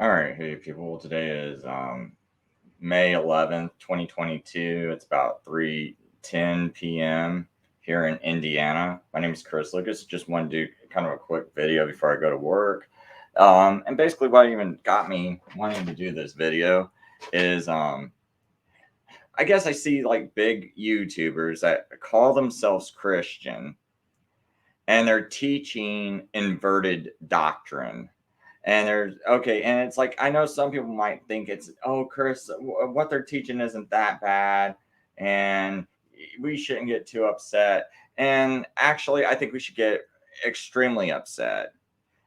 All right, hey people. Today is May 11th, 2022. It's about 3:10 p.m. here in Indiana. My name is Chris Lucas. Just want to do kind of a quick video before I go to work. And basically, what even got me wanting to do this video is I guess I see like big YouTubers that call themselves Christian and they're teaching inverted doctrine. And there's okay, and it's like I know some people might think it's, oh, Chris, what they're teaching isn't that bad, and we shouldn't get too upset. And actually, I think we should get extremely upset,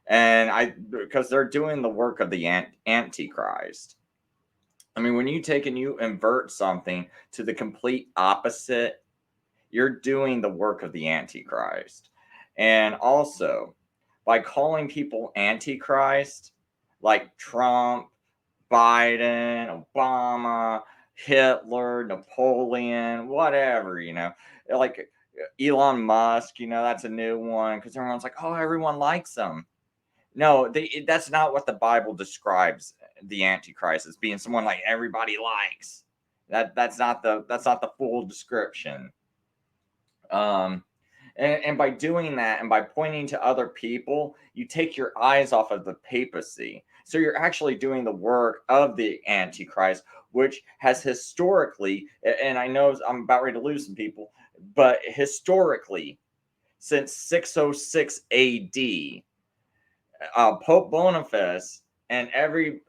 and because they're doing the work of the Antichrist. I mean, when you take and you invert something to the complete opposite, you're doing the work of the Antichrist. And also, by calling people Antichrist, like Trump, Biden, Obama, Hitler, Napoleon, whatever, like Elon Musk, that's a new one because everyone's like, oh, everyone likes him. No, that's not what the Bible describes the Antichrist as being, someone like everybody likes. That's not the full description. Um, and by doing that and by pointing to other people, you take your eyes off of the papacy. So you're actually doing the work of the Antichrist, which has historically, and I know I'm about ready to lose some people, but historically, since 606 AD, Pope Boniface and every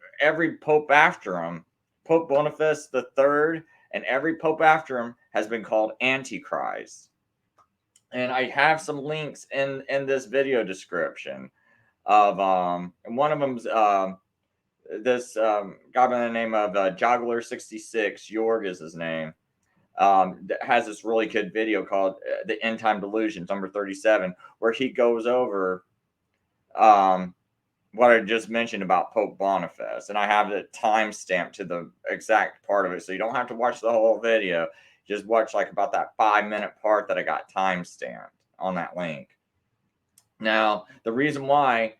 pope after him, Pope Boniface the third, and every pope after him has been called Antichrist. And I have some links in this video description of and one of them's this guy by the name of Joggler66, Jorg is his name. That has this really good video called the End Time Delusions number 37, where he goes over um what I just mentioned about Pope Boniface, and I have the timestamp to the exact part of it, so you don't have to watch the whole video. Just watch like about that 5-minute part that I got timestamped on that link. Now, the reason why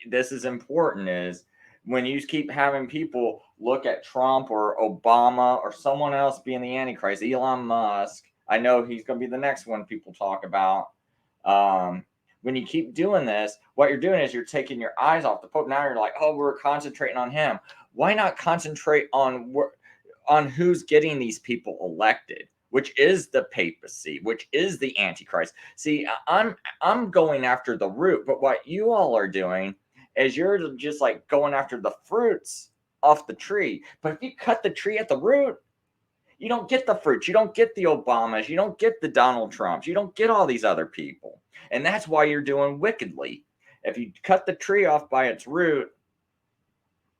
this is important is when you keep having people look at Trump or Obama or someone else being the Antichrist, Elon Musk. I know he's going to be the next one people talk about. When you keep doing this, what you're doing is you're taking your eyes off the Pope. Now you're like, oh, we're concentrating on him. Why not concentrate on who's getting these people elected, which is the papacy, which is the Antichrist? See, I'm going after the root, but what you all are doing is you're just like going after the fruits off the tree. But if you cut the tree at the root, you don't get the fruits. You don't get the Obamas. You don't get the Donald Trumps. You don't get all these other people. And that's why you're doing wickedly. If you cut the tree off by its root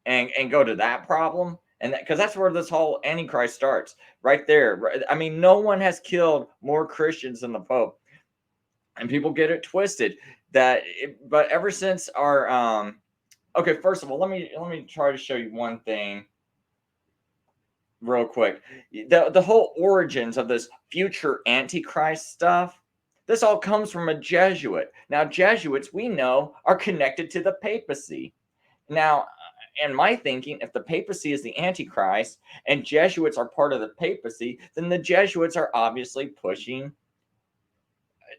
and go to that problem, and because that's where this whole Antichrist starts, right there. I mean, no one has killed more Christians than the Pope, and people get it twisted. But ever since our okay, first of all, let me try to show you one thing real quick. The whole origins of this future Antichrist stuff, this all comes from a Jesuit. Now, Jesuits, we know, are connected to the papacy. Now, in my thinking, if the papacy is the Antichrist and Jesuits are part of the papacy, then the Jesuits are obviously pushing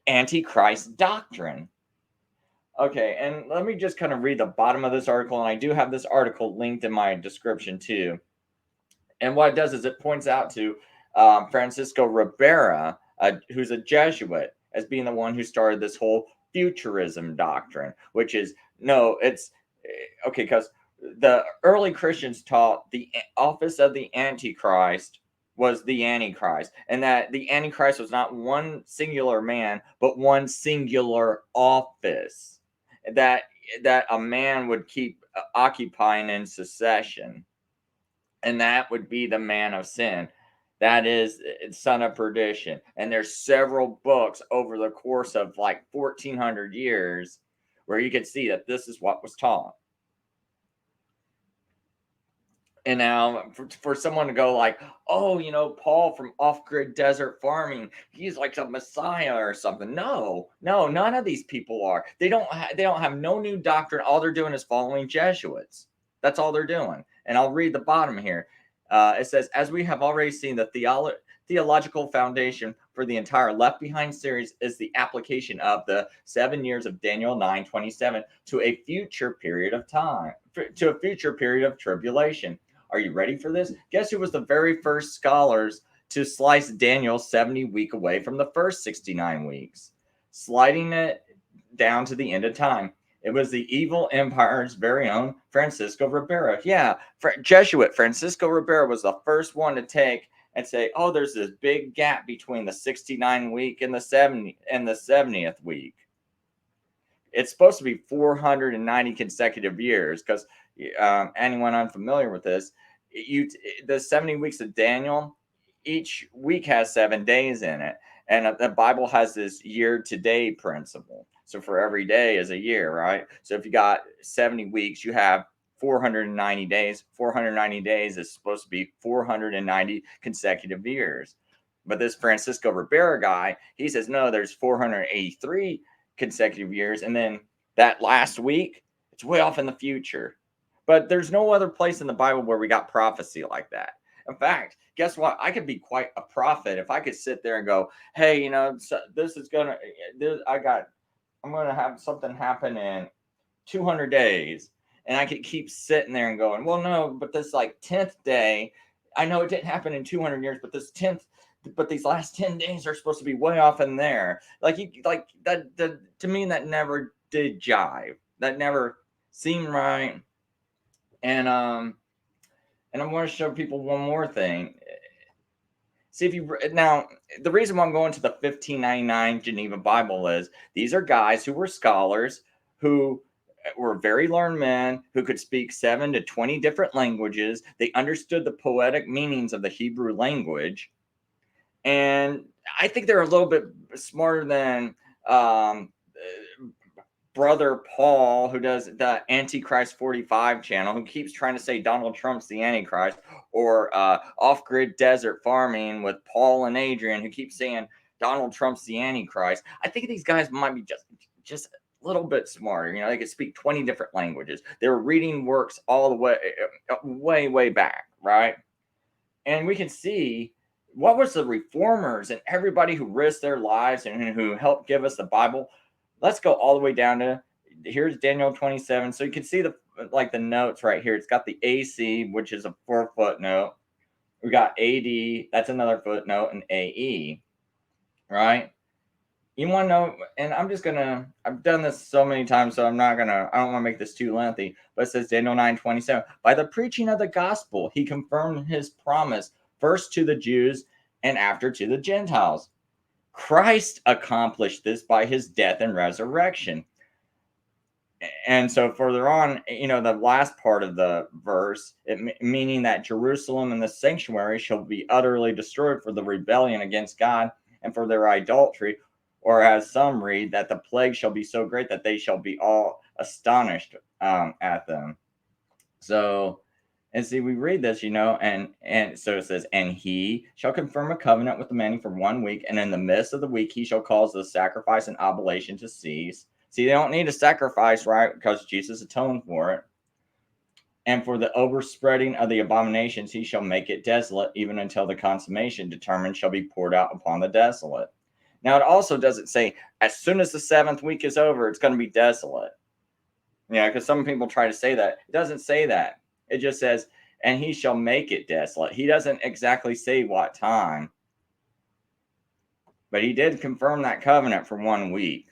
Antichrist doctrine. Okay, and let me just kind of read the bottom of this article, and I do have this article linked in my description too. And what it does is it points out to Francisco Ribera, who's a Jesuit, as being the one who started this whole Futurism doctrine, which is it's okay because the early Christians taught the office of the Antichrist was the Antichrist, and that the Antichrist was not one singular man, but one singular office that a man would keep occupying in succession, and that would be the man of sin. That is son of perdition. And there's several books over the course of like 1400 years where you can see that this is what was taught. And now for someone to go like, oh, Paul from off-grid desert farming, he's like a messiah or something. No, none of these people are. They don't have no new doctrine. All they're doing is following Jesuits. That's all they're doing. And I'll read the bottom here. It says, as we have already seen, the theological foundation for the entire Left Behind series is the application of the 7 years of Daniel 9:27 to a future period of time, to a future period of tribulation. Are you ready for this? Guess who was the very first scholars to slice Daniel's 70 week away from the first 69 weeks, sliding it down to the end of time? It was the evil empire's very own Francisco Ribera. Yeah, Jesuit Francisco Ribera was the first one to take and say, "Oh, there's this big gap between the 69 week and the 70th week. It's supposed to be 490 consecutive years." Because anyone unfamiliar with this, the 70 weeks of Daniel, each week has 7 days in it, and the Bible has this year-to-day principle. So for every day is a year, right? So if you got 70 weeks, you have 490 days. 490 days is supposed to be 490 consecutive years. But this Francisco Ribera guy, he says, no, there's 483 consecutive years. And then that last week, it's way off in the future. But there's no other place in the Bible where we got prophecy like that. In fact, guess what? I could be quite a prophet if I could sit there and go, hey, you know, this is going to, I'm going to have something happen in 200 days. And I could keep sitting there and going, well, no, but this like 10th day, I know it didn't happen in 200 years, but these last 10 days are supposed to be way off in there. Like that, to me, that never did jive. That never seemed right. And I want to show people one more thing. See if you now, the reason why I'm going to the 1599 Geneva Bible is these are guys who were scholars, who were very learned men, who could speak 7 to 20 different languages. They understood the poetic meanings of the Hebrew language. And I think they're a little bit smarter than Brother Paul, who does the Antichrist 45 channel, who keeps trying to say Donald Trump's the Antichrist, or Off-Grid Desert Farming with Paul and Adrian, who keep saying Donald Trump's the Antichrist. I think these guys might be just a little bit smarter. You know, they could speak 20 different languages. They were reading works all the way back, right? And we can see what was the reformers and everybody who risked their lives and who helped give us the Bible. Let's go all the way down to, here's Daniel 27. So you can see the notes right here. It's got the AC, which is a 4 footnote. We got AD, that's another footnote, and AE, right? You want to know, and I've done this so many times, so I don't want to make this too lengthy, but it says Daniel 9:27, by the preaching of the gospel, he confirmed his promise first to the Jews and after to the Gentiles. Christ accomplished this by his death and resurrection. And so further on, you know, the last part of the verse, meaning that Jerusalem and the sanctuary shall be utterly destroyed for the rebellion against God and for their idolatry, or as some read, that the plague shall be so great that they shall be all astonished at them. So, and see, we read this, you know, and so it says, and he shall confirm a covenant with the many for 1 week, and in the midst of the week he shall cause the sacrifice and oblation to cease. See, they don't need a sacrifice, right? Because Jesus atoned for it. And for the overspreading of the abominations, he shall make it desolate, even until the consummation determined shall be poured out upon the desolate. Now, it also doesn't say, as soon as the 7th week is over, it's going to be desolate. Yeah, because some people try to say that. It doesn't say that. It just says, and he shall make it desolate. He doesn't exactly say what time. But he did confirm that covenant for 1 week.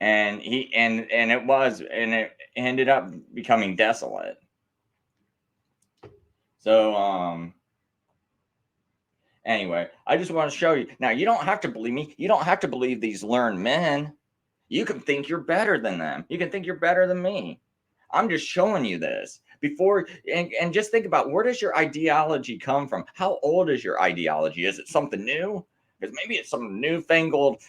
And it ended up becoming desolate. So anyway, I just want to show you. Now, you don't have to believe me. You don't have to believe these learned men. You can think you're better than them. You can think you're better than me. I'm just showing you this before, and just think about, where does your ideology come from? How old is your ideology? Is it something new? Because maybe it's some newfangled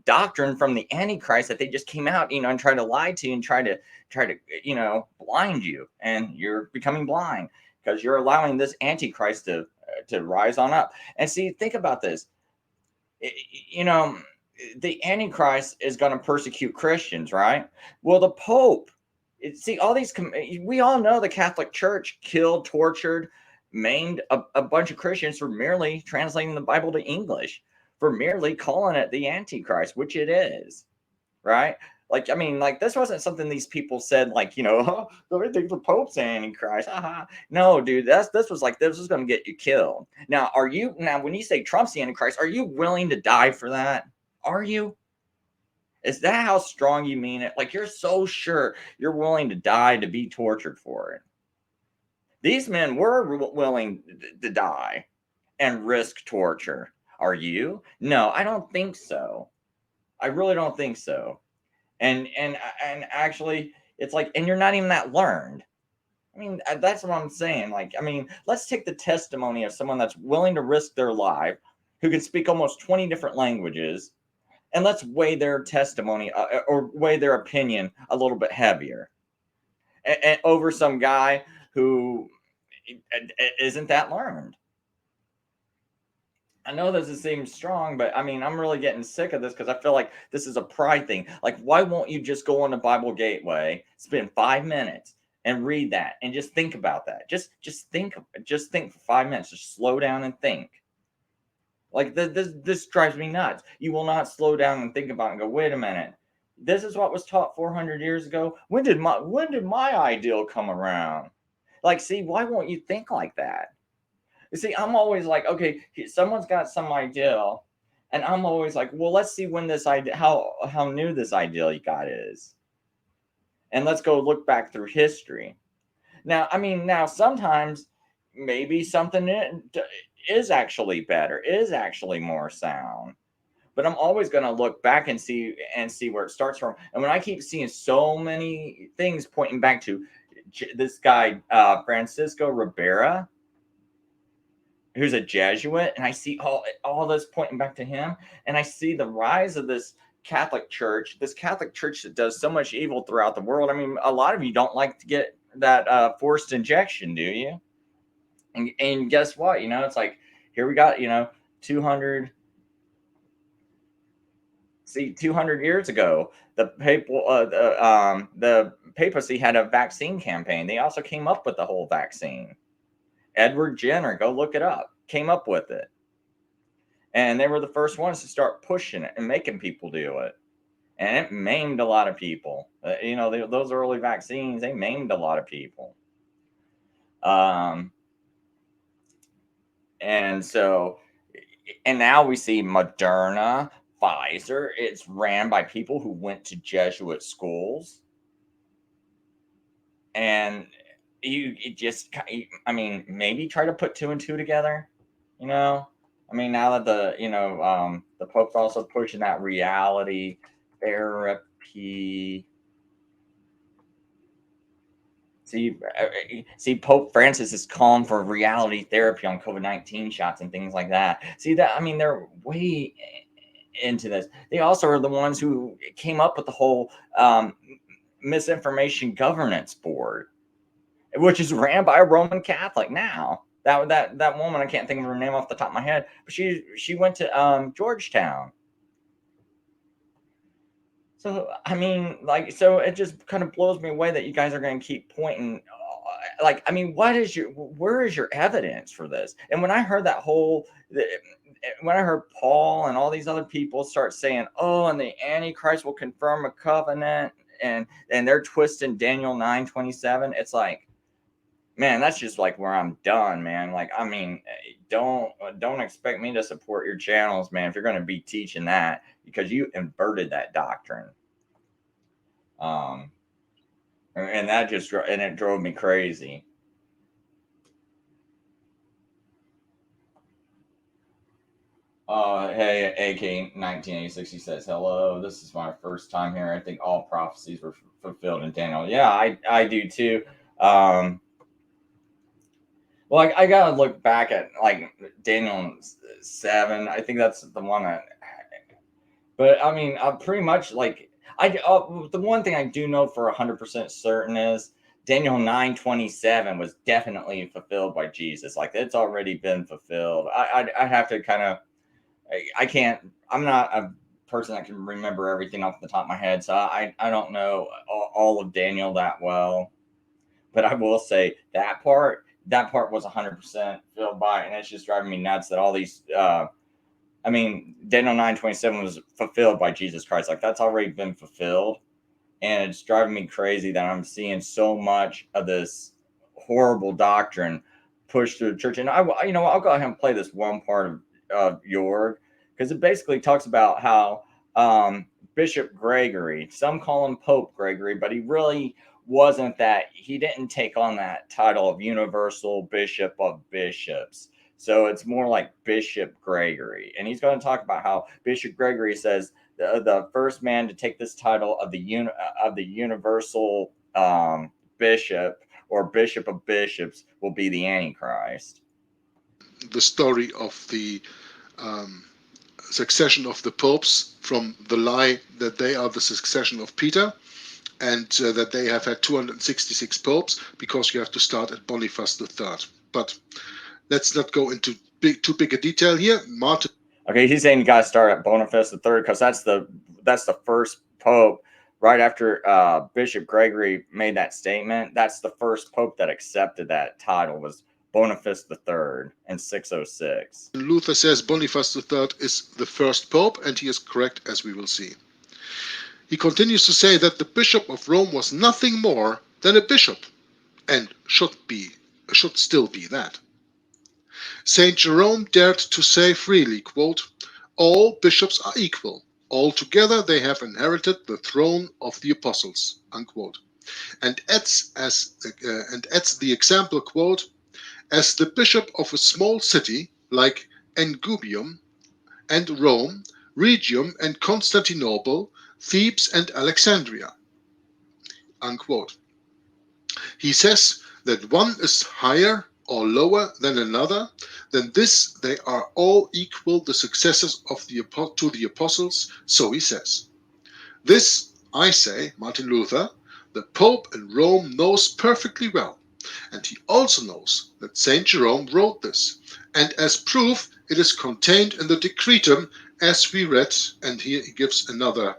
doctrine from the Antichrist that they just came out, you know, and try to lie to you and try to, you know, blind you, and you're becoming blind because you're allowing this Antichrist to rise on up. And see, think about this. You know, the Antichrist is going to persecute Christians, right? Well, the Pope See, all these, we all know the Catholic Church killed, tortured, maimed a bunch of Christians for merely translating the Bible to English, for merely calling it the Antichrist, which it is, right? Like, I mean, like, this wasn't something these people said, like, oh, I think the Pope's Antichrist. No, dude, this was like, this was going to get you killed. Now, when you say Trump's the Antichrist, are you willing to die for that? Are you? Is that how strong you mean it? Like, you're so sure you're willing to die to be tortured for it. These men were willing to die and risk torture. Are you? No, I don't think so. I really don't think so. And actually, it's like, and you're not even that learned. I mean, that's what I'm saying. Like, I mean, let's take the testimony of someone that's willing to risk their life, who can speak almost 20 different languages, and let's weigh their testimony or weigh their opinion a little bit heavier, and over some guy who isn't that learned. I know this seems strong, but I mean, I'm really getting sick of this because I feel like this is a pride thing. Like, why won't you just go on a Bible Gateway, spend 5 minutes, and read that, and just think about that? Just think for 5 minutes. Just slow down and think. Like, this drives me nuts. You will not slow down and think about it and go, wait a minute. This is what was taught 400 years ago. When did my ideal come around? Like, see, why won't you think like that? You see, I'm always like, okay, someone's got some ideal, and I'm always like, well, let's see when this idea, how new this ideal you got is, and let's go look back through history. Now, I mean, now sometimes maybe something is actually better, is actually more sound. But I'm always going to look back and see where it starts from. And when I keep seeing so many things pointing back to this guy, Francisco Ribera, who's a Jesuit, and I see all this pointing back to him, and I see the rise of this Catholic Church that does so much evil throughout the world. I mean, a lot of you don't like to get that forced injection, do you? And guess what? It's like, here we got 200. See, 200 years ago, the papacy had a vaccine campaign. They also came up with the whole vaccine. Edward Jenner, go look it up, came up with it. And they were the first ones to start pushing it and making people do it. And it maimed a lot of people. Those early vaccines, they maimed a lot of people. And now we see Moderna, Pfizer. It's ran by people who went to Jesuit schools. And maybe try to put two and two together. I mean, now that the Pope's also pushing that reality therapy. See, Pope Francis is calling for reality therapy on COVID-19 shots and things like that. See that? I mean, they're way into this. They also are the ones who came up with the whole misinformation governance board, which is ran by a Roman Catholic now. That woman, I can't think of her name off the top of my head, but she went to Georgetown. So I mean, like, so it just kind of blows me away that you guys are going to keep pointing. Like, I mean, where is your evidence for this? And when I heard when I heard Paul and all these other people start saying, "Oh, and the Antichrist will confirm a covenant," and they're twisting Daniel 9:27, it's like, man, that's just like where I'm done, man. Like, I mean, don't expect me to support your channels, man, if you're going to be teaching that, because you inverted that doctrine. And it drove me crazy. Hey, AK 1986, he says, hello, this is my first time here. I think all prophecies were fulfilled in Daniel. Yeah, I do too. Well, I gotta look back at like Daniel 7. I think that's the one that. But I mean, pretty much like the one thing I do know for 100% certain is Daniel 9:27 was definitely fulfilled by Jesus. Like, it's already been fulfilled. I have to kind of. I can't. I'm not a person that can remember everything off the top of my head, so I don't know all of Daniel that well. But I will say that part was 100% filled by, and it's just driving me nuts that all these. I mean, Daniel 9:27 was fulfilled by Jesus Christ. Like that's already been fulfilled, and it's driving me crazy that I'm seeing so much of this horrible doctrine pushed through the church. And I'll go ahead and play this one part of Jorg, because it basically talks about how Bishop Gregory, some call him Pope Gregory, but he really wasn't that. He didn't take on that title of Universal Bishop of Bishops. So it's more like Bishop Gregory. And he's going to talk about how Bishop Gregory says the first man to take this title of the Universal Bishop or Bishop of Bishops will be the Antichrist. The story of the succession of the popes, from the lie that they are the succession of Peter, and that they have had 266 popes, because you have to start at Boniface III. But let's not go into too big a detail here. Martin. Okay, he's saying you got to start at Boniface III because that's the first pope. Right after Bishop Gregory made that statement, that's the first pope that accepted that title, was Boniface III in 606. Luther says Boniface III is the first pope, and he is correct, as we will see. He continues to say that the Bishop of Rome was nothing more than a bishop, and should still be that. Saint Jerome dared to say freely, quote, "All bishops are equal. Altogether they have inherited the throne of the apostles," unquote. And adds the example, quote, "As the bishop of a small city like Engubium and Rome, Rhegium and Constantinople, Thebes and Alexandria," unquote. He says that one is higher or lower than another, than this they are all equal, the successors of to the apostles, so he says. This, I say, Martin Luther, the Pope in Rome knows perfectly well, and he also knows that Saint Jerome wrote this, and as proof it is contained in the Decretum, as we read, and here he gives another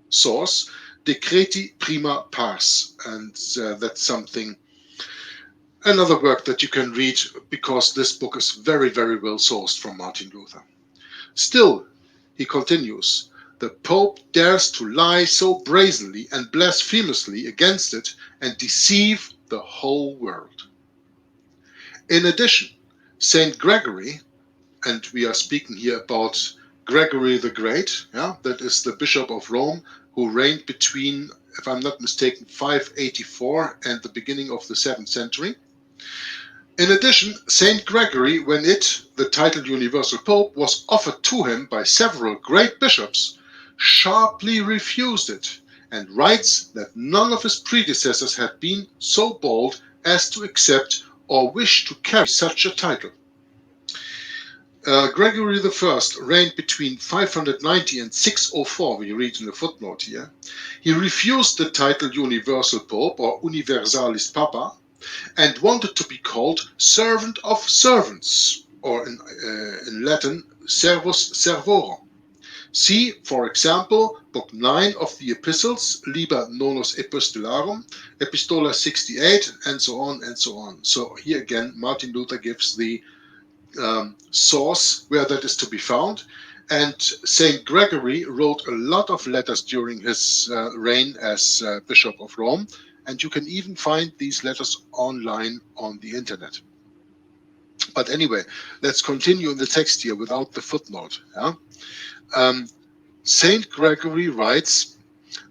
source, Decreti prima pars, and that's another work that you can read, because this book is very, very well sourced from Martin Luther. Still, he continues, the Pope dares to lie so brazenly and blasphemously against it and deceive the whole world. In addition, Saint Gregory, and we are speaking here about Gregory the Great, that is the Bishop of Rome, who reigned between, if I'm not mistaken, 584 and the beginning of the 7th century. In addition, Saint Gregory, when the title Universal Pope, was offered to him by several great bishops, sharply refused it, and writes that none of his predecessors had been so bold as to accept or wish to carry such a title. Gregory I reigned between 590 and 604, we read in the footnote here. He refused the title Universal Pope, or Universalis Papa, and wanted to be called Servant of Servants, or in Latin, Servus Servorum. See, for example, Book 9 of the Epistles, Liber Nonus Epistolarum, Epistola 68, and so on and so on. So here again, Martin Luther gives the source where that is to be found. And Saint Gregory wrote a lot of letters during his reign as Bishop of Rome, and you can even find these letters online on the internet. But anyway, let's continue in the text here without the footnote. Saint Gregory writes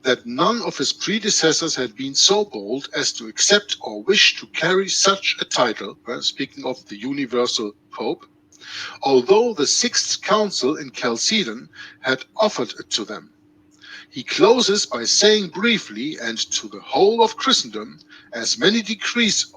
that none of his predecessors had been so bold as to accept or wish to carry such a title, speaking of the Universal Pope, although the Sixth Council in Chalcedon had offered it to them. He closes by saying briefly, and to the whole of Christendom, as many decrees,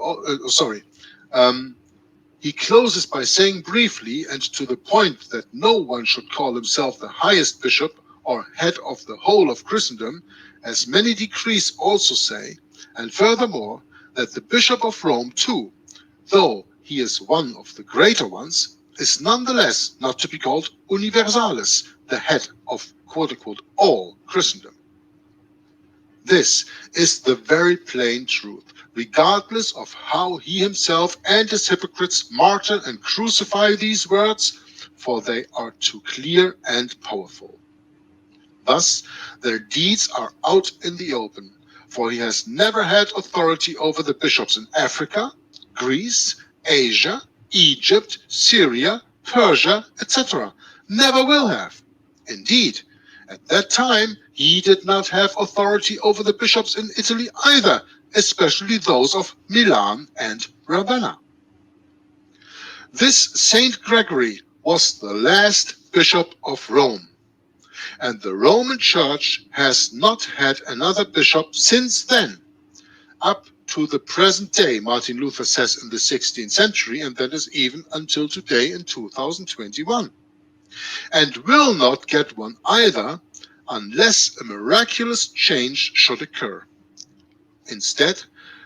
he closes by saying briefly and to the point that no one should call himself the highest bishop or head of the whole of Christendom, as many decrees also say, and furthermore, that the Bishop of Rome too, though he is one of the greater ones, is nonetheless not to be called universalis, the head of quote-unquote all Christendom. This is the very plain truth, regardless of how he himself and his hypocrites martyr and crucify these words, for they are too clear and powerful. Thus, their deeds are out in the open, for he has never had authority over the bishops in Africa, Greece, Asia, Egypt, Syria, Persia, etc. Never will have. Indeed, at that time, he did not have authority over the bishops in Italy either, especially those of Milan and Ravenna. This Saint Gregory was the last bishop of Rome, and the Roman Church has not had another bishop since then, up to the present day, Martin Luther says in the 16th century, and that is even until today in 2021. And will not get one either, unless a miraculous change should occur. Instead,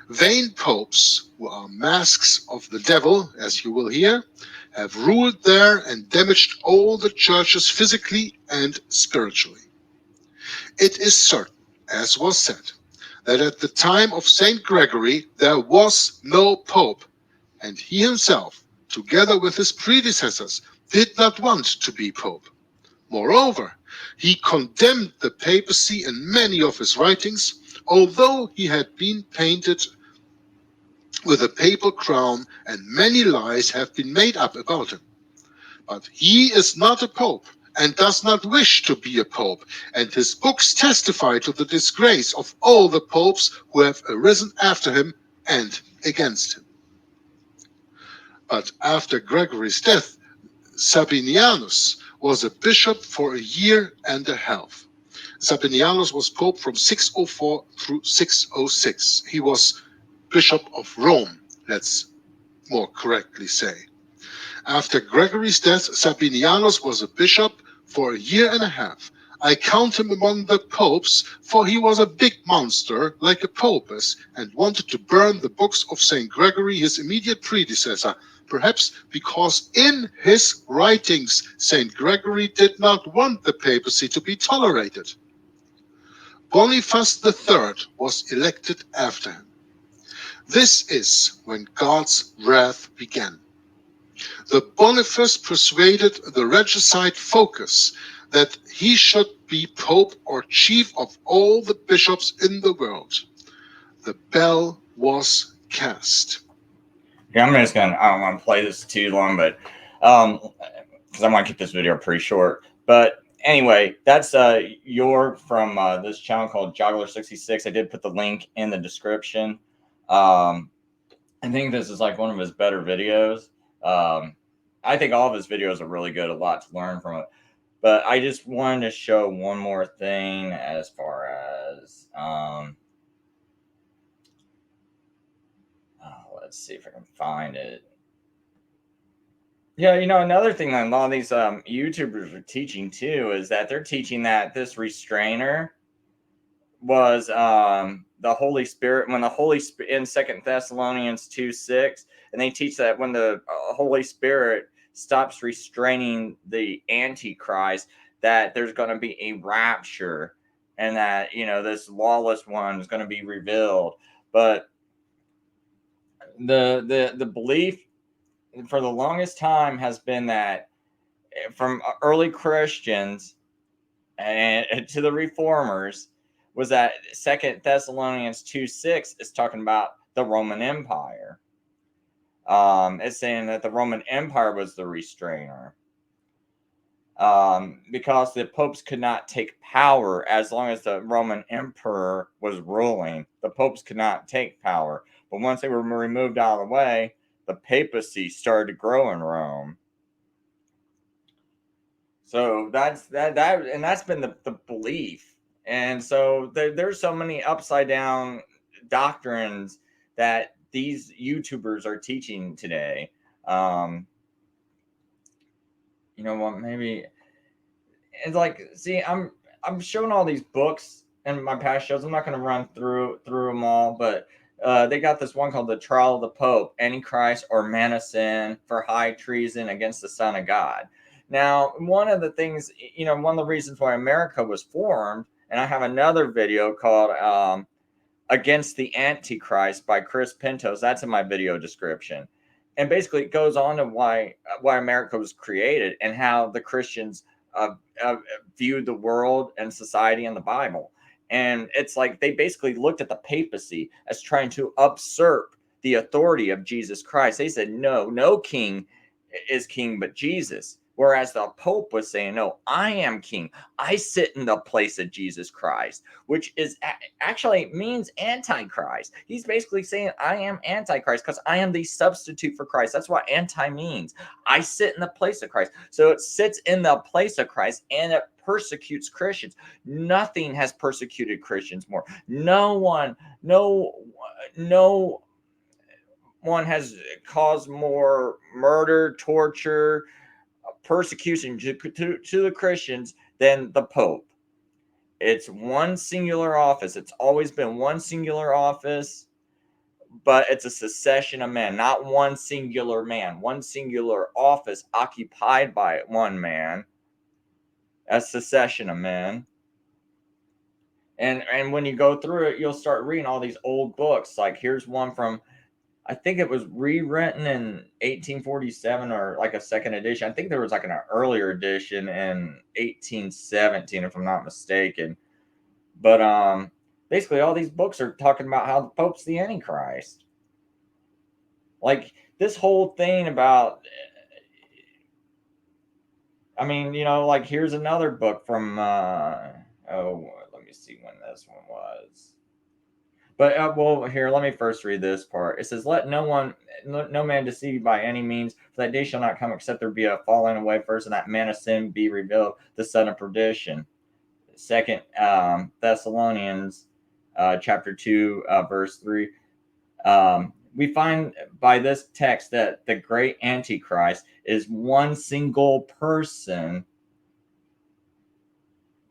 vain popes, who are masks of the devil, as you will hear, have ruled there and damaged all the churches physically and spiritually. It is certain, as was said, that at the time of Saint Gregory there was no pope, and he himself, together with his predecessors, did not want to be pope. Moreover, he condemned the papacy in many of his writings, although he had been painted with a papal crown and many lies have been made up about him. But he is not a pope and does not wish to be a pope, and his books testify to the disgrace of all the popes who have arisen after him and against him. But after Gregory's death, Sabinianus was a bishop for a year and a half. Sabinianus was pope from 604 through 606. He was bishop of Rome, let's more correctly say. After Gregory's death, Sabinianus was a bishop for a year and a half. I count him among the popes, for he was a big monster like a pope is, and wanted to burn the books of St. Gregory, his immediate predecessor, perhaps because in his writings St. Gregory did not want the papacy to be tolerated. Boniface III was elected after him. This is when God's wrath began. The Boniface persuaded the regicide Phocas that he should be pope or chief of all the bishops in the world. The bell was cast. Yeah, I don't want to play this too long, but because I want to keep this video pretty short. But anyway, that's from this channel called Joggler66. I did put the link in the description. I think this is like one of his better videos. I think all of his videos are really good, a lot to learn from it. But I just wanted to show one more thing as far as let's see if I can find it. Yeah, another thing that a lot of these YouTubers are teaching too is that they're teaching that this restrainer was the Holy Spirit, when the Holy Spirit in 2 Thessalonians 2:6, and they teach that when the Holy Spirit stops restraining the Antichrist, that there's going to be a rapture, and that this lawless one is going to be revealed. But the belief for the longest time has been that from early Christians and to the reformers was that 2 Thessalonians 2:6 is talking about the Roman Empire. It's saying that the Roman Empire was the restrainer. Because the popes could not take power as long as the Roman emperor was ruling. The popes could not take power. But once they were removed out of the way, the papacy started to grow in Rome. So that's and that's been the belief. And so there's so many upside down doctrines that these YouTubers are teaching today. You know what? Maybe it's like, see, I'm showing all these books in my past shows. I'm not going to run through them all, but they got this one called The Trial of the Pope, Antichrist or Man of Sin for High Treason Against the Son of God. Now, one of the things, one of the reasons why America was formed, and I have another video called Against the Antichrist by Chris Pinto. That's in my video description. And basically it goes on to why America was created and how the Christians viewed the world and society and the Bible. And it's like they basically looked at the papacy as trying to usurp the authority of Jesus Christ. They said, no king is king but Jesus. Whereas the Pope was saying, no, I am king. I sit in the place of Jesus Christ, which is actually means Antichrist. He's basically saying, I am Antichrist because I am the substitute for Christ. That's what anti means. I sit in the place of Christ. So it sits in the place of Christ and it persecutes Christians. Nothing has persecuted Christians more. No one has caused more murder, torture, persecution to the Christians than the Pope. It's one singular office. It's always been one singular office, but it's a succession of men, not one singular man, one singular office occupied by one man, a succession of men. And when you go through it, you'll start reading all these old books. Like here's one from, I think it was rewritten in 1847 or like a second edition. I think there was like an earlier edition in 1817, if I'm not mistaken. But basically all these books are talking about how the Pope's the Antichrist. Like this whole thing about, I mean, like here's another book from let me see when this one was. But well, here, let me first read this part. It says, "Let no man deceive you by any means, for that day shall not come except there be a falling away first, and that man of sin be revealed, the son of perdition." Second Thessalonians, chapter 2, verse 3. We find by this text that the great Antichrist is one single person,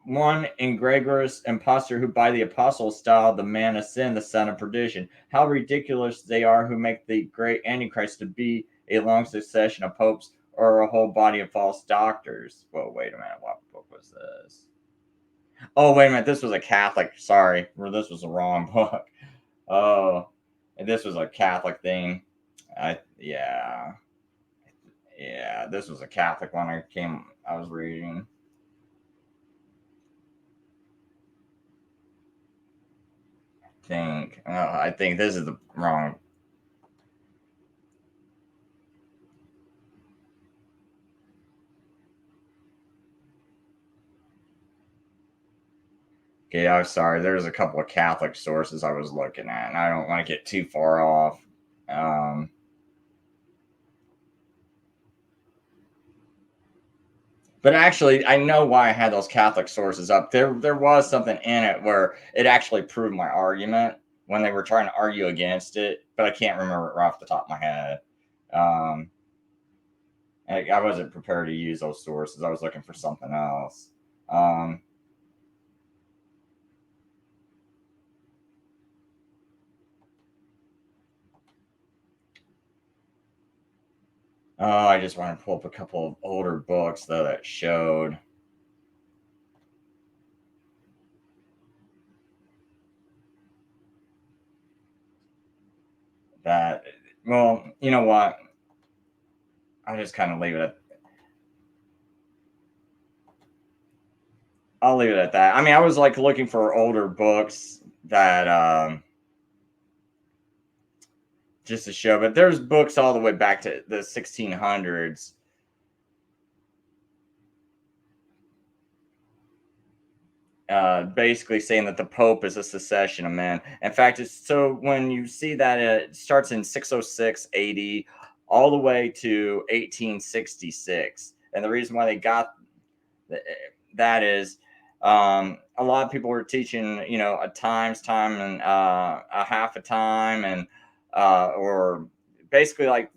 one egregious impostor who by the apostles styled the man of sin, the son of perdition. How ridiculous they are who make the great Antichrist to be a long succession of popes or a whole body of false doctors. Well, wait a minute. What book was this? Oh, wait a minute. This was a Catholic. Sorry. This was the wrong book. Oh, this was a Catholic thing. Yeah. This was a Catholic one I was reading. I think this is the wrong. Okay, I'm sorry. There's a couple of Catholic sources I was looking at, and I don't want to get too far off. But actually, I know why I had those Catholic sources up. There was something in it where it actually proved my argument when they were trying to argue against it, but I can't remember it right off the top of my head. I wasn't prepared to use those sources. I was looking for something else. I just want to pull up a couple of older books though that showed that. Well, you know what? I'll just kind of leave it at. I'll leave it at that. I mean, I was like looking for older books that just to show, but there's books all the way back to the 1600s. Basically saying that the Pope is a succession of men. In fact, it's so when you see that it starts in 606 AD all the way to 1866, and the reason why they got that is a lot of people were teaching, a times time and a half a time, and or basically like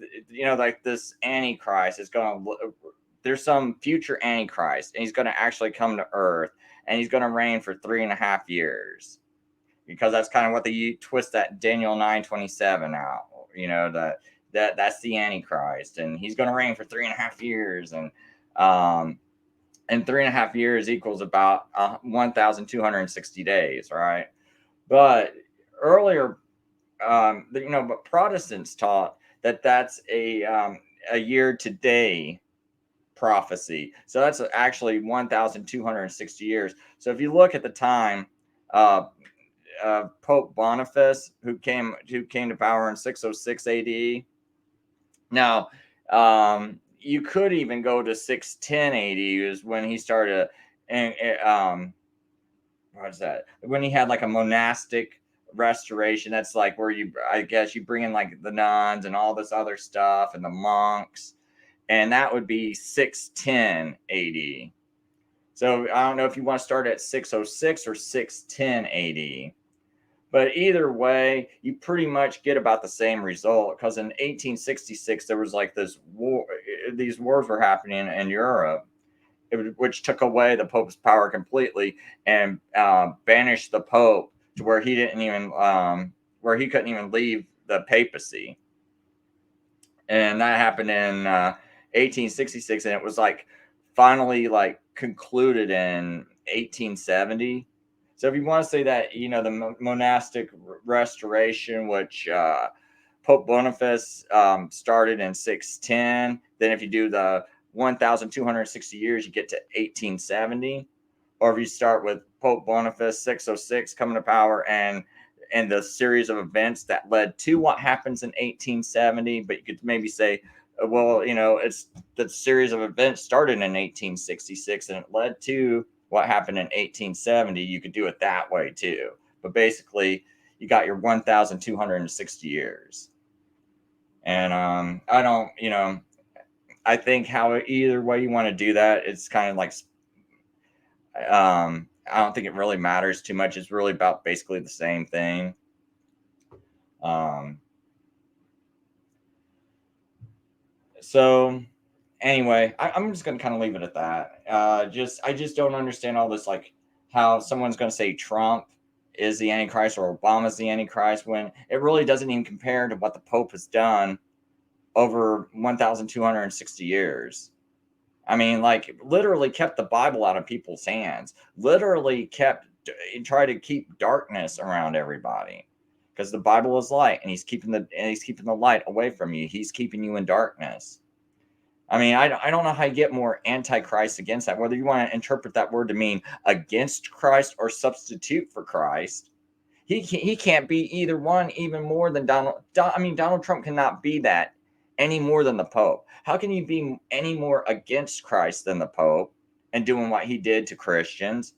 like this Antichrist is going to. There's some future Antichrist, and he's going to actually come to Earth, and he's going to reign for 3.5 years, because that's kind of what they twist that Daniel 9:27 out. That's the Antichrist, and he's going to reign for 3.5 years, and And 3.5 years equals about 1,260 days, right? But earlier, but Protestants taught that that's a year to day prophecy. So that's actually 1,260 years. So if you look at the time, uh, Pope Boniface, who came to power in 606 AD. Now, you could even go to 610 AD, is when he started, and what's that? When he had like a monastic restoration. That's like where I guess you bring in like the nuns and all this other stuff and the monks, and that would be 610 AD. So I don't know if you want to start at 606 or 610 AD. But either way, you pretty much get about the same result, because in 1866 there was like this war. These wars were happening in Europe, which took away the Pope's power completely and banished the Pope to where he didn't even where he couldn't even leave the papacy. And that happened in 1866, and it was like finally like concluded in 1870. So if you want to say that, the monastic restoration, which Pope Boniface started in 610, then if you do the 1,260 years, you get to 1870. Or if you start with Pope Boniface 606 coming to power, and the series of events that led to what happens in 1870, but you could maybe say, well, it's the series of events started in 1866 and it led to what happened in 1870. You could do it that way too. But basically, you got your 1,260 years. And I don't, I think how either way you want to do that, it's kind of like, I don't think it really matters too much. It's really about basically the same thing. So anyway, I'm just gonna kind of leave it at that. I just don't understand all this, like how someone's gonna say Trump is the Antichrist or Obama's the Antichrist, when it really doesn't even compare to what the Pope has done over 1,260 years. I mean, like, literally kept the Bible out of people's hands. Literally try to keep darkness around everybody, because the Bible is light, and he's keeping the light away from you. He's keeping you in darkness. I mean, I don't know how you get more antichrist against that. Whether you want to interpret that word to mean against Christ or substitute for Christ, he can't be either one, even more than Donald Trump cannot be that any more than the Pope. How can you be any more against Christ than the Pope and doing what he did to Christians?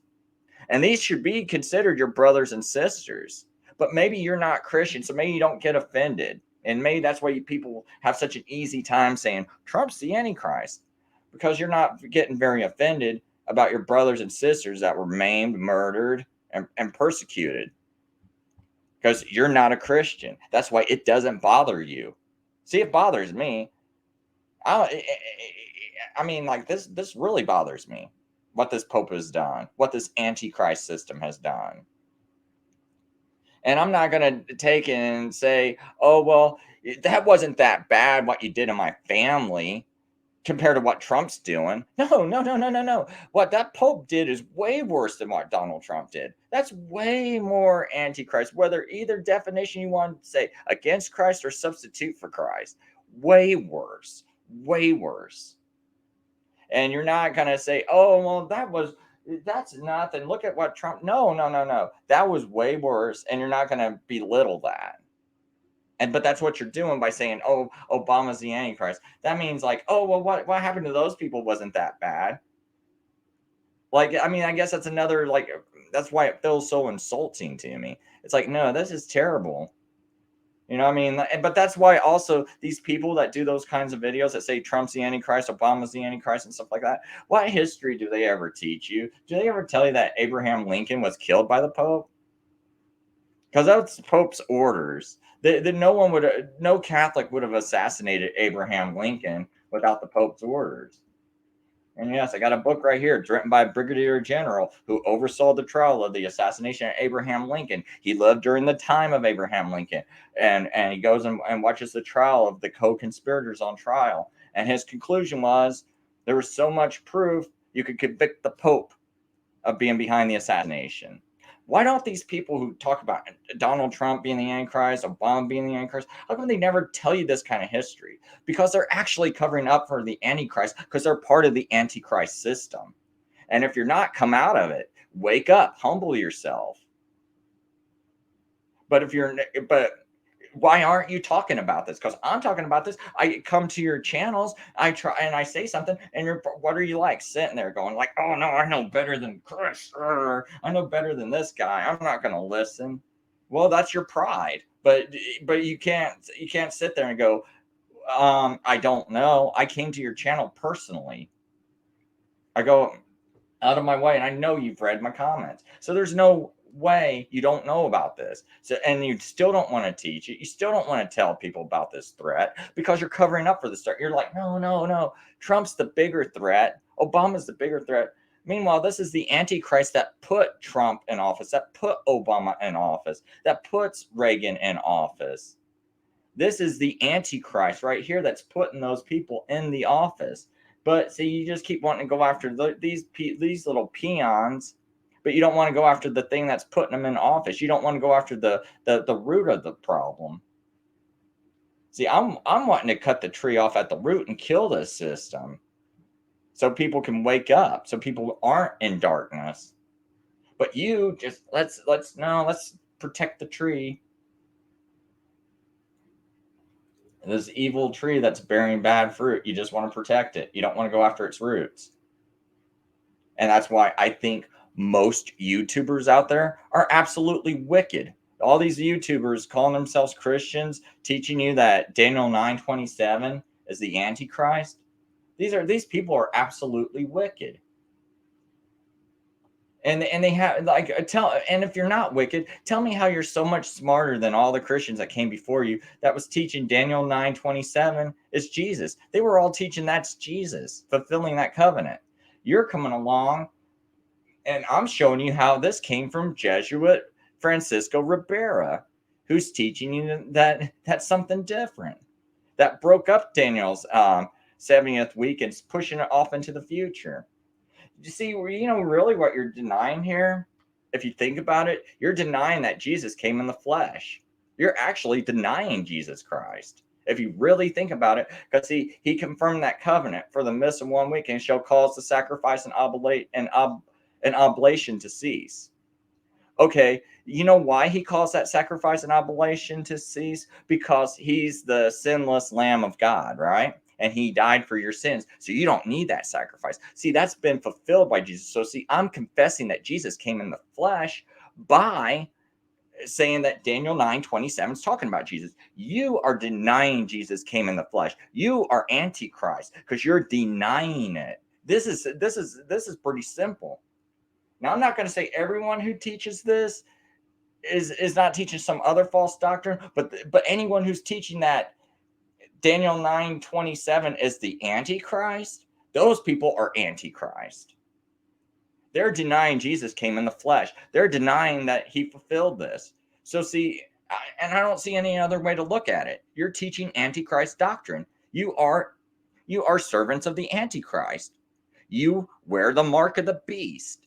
And these should be considered your brothers and sisters. But maybe you're not Christian, so maybe you don't get offended. And maybe that's why people have such an easy time saying Trump's the Antichrist, because you're not getting very offended about your brothers and sisters that were maimed, murdered, and persecuted, because you're not a Christian. That's why it doesn't bother you. See, it bothers me. I mean, like, this really bothers me, what this Pope has done, what this Antichrist system has done. And I'm not going to take and say, oh, well, that wasn't that bad what you did in my family compared to what Trump's doing. No, no, no, no, no, no. What that Pope did is way worse than what Donald Trump did. That's way more Antichrist, whether either definition you want to say, against Christ or substitute for Christ. Way worse. Way worse. And you're not going to say, oh, well, that's nothing. Look at what Trump. No, no, no, no. That was way worse. And you're not going to belittle that. But that's what you're doing by saying, oh, Obama's the Antichrist. That means like, oh, well, what happened to those people wasn't that bad. Like, I mean, I guess that's another, like, that's why it feels so insulting to me. It's like, no, this is terrible. You know what I mean? But that's why also these people that do those kinds of videos that say Trump's the Antichrist, Obama's the Antichrist, and stuff like that, what history do they ever teach you? Do they ever tell you that Abraham Lincoln was killed by the Pope? Because that's the Pope's orders. No Catholic would have assassinated Abraham Lincoln without the Pope's orders. And yes, I got a book right here. It's written by a brigadier general who oversaw the trial of the assassination of Abraham Lincoln. He lived during the time of Abraham Lincoln. And he goes and watches the trial of the co-conspirators on trial. And his conclusion was There was so much proof you could convict the Pope of being behind the assassination. Why don't these people who talk about Donald Trump being the Antichrist, Obama being the Antichrist, how come they never tell you this kind of history? Because they're actually covering up for the Antichrist because they're part of the Antichrist system. And if you're not, come out of it. Wake up, humble yourself. But why aren't you talking about this? Because I'm talking about this. I come to your channels, I try and I say something, and what are you like? Sitting there going like, oh no, I know better than Chris. I know better than this guy. I'm not going to listen. Well, that's your pride. But you can't sit there and go, I don't know. I came to your channel personally. I go out of my way, and I know you've read my comments. So there's no way you don't know about this. So, and you still don't want to teach it. You still don't want to tell people about this threat because you're covering up for the threat. You're like, no. Trump's the bigger threat. Obama's the bigger threat. Meanwhile, this is the Antichrist that put Trump in office, that put Obama in office, that puts Reagan in office. This is the Antichrist right here that's putting those people in the office. But see, you just keep wanting to go after these little peons, but you don't want to go after the thing that's putting them in office. You don't want to go after the root of the problem. See, I'm wanting to cut the tree off at the root and kill this system, so people can wake up, so people aren't in darkness. But you just let's protect the tree. This evil tree that's bearing bad fruit, you just want to protect it. You don't want to go after its roots. And that's why I think most YouTubers out there are absolutely wicked. All these YouTubers calling themselves Christians, teaching you that Daniel 9:27 is the Antichrist. These people are absolutely wicked. And they have like and if you're not wicked, tell me how you're so much smarter than all the Christians that came before you that was teaching Daniel 9:27 is Jesus. They were all teaching that's Jesus, fulfilling that covenant. You're coming along and I'm showing you how this came from Jesuit Francisco Ribera, who's teaching you that that's something different. That broke up Daniel's 70th week and pushing it off into the future. You see, really what you're denying here, if you think about it, you're denying that Jesus came in the flesh. You're actually denying Jesus Christ. If you really think about it, because he confirmed that covenant for the midst of 1 week and shall cause the sacrifice and oblation to cease. Okay, you know why he calls that sacrifice and oblation to cease? Because he's the sinless Lamb of God, right? And he died for your sins. So you don't need that sacrifice. See, that's been fulfilled by Jesus. So see, I'm confessing that Jesus came in the flesh by saying that Daniel 9:27 is talking about Jesus. You are denying Jesus came in the flesh. You are Antichrist because you're denying it. This is pretty simple. Now, I'm not going to say everyone who teaches this is not teaching some other false doctrine, but anyone who's teaching that Daniel 9:27 is the Antichrist, those people are Antichrist. They're denying Jesus came in the flesh. They're denying that he fulfilled this. So see, and I don't see any other way to look at it. You're teaching Antichrist doctrine. You are servants of the Antichrist. You wear the mark of the beast.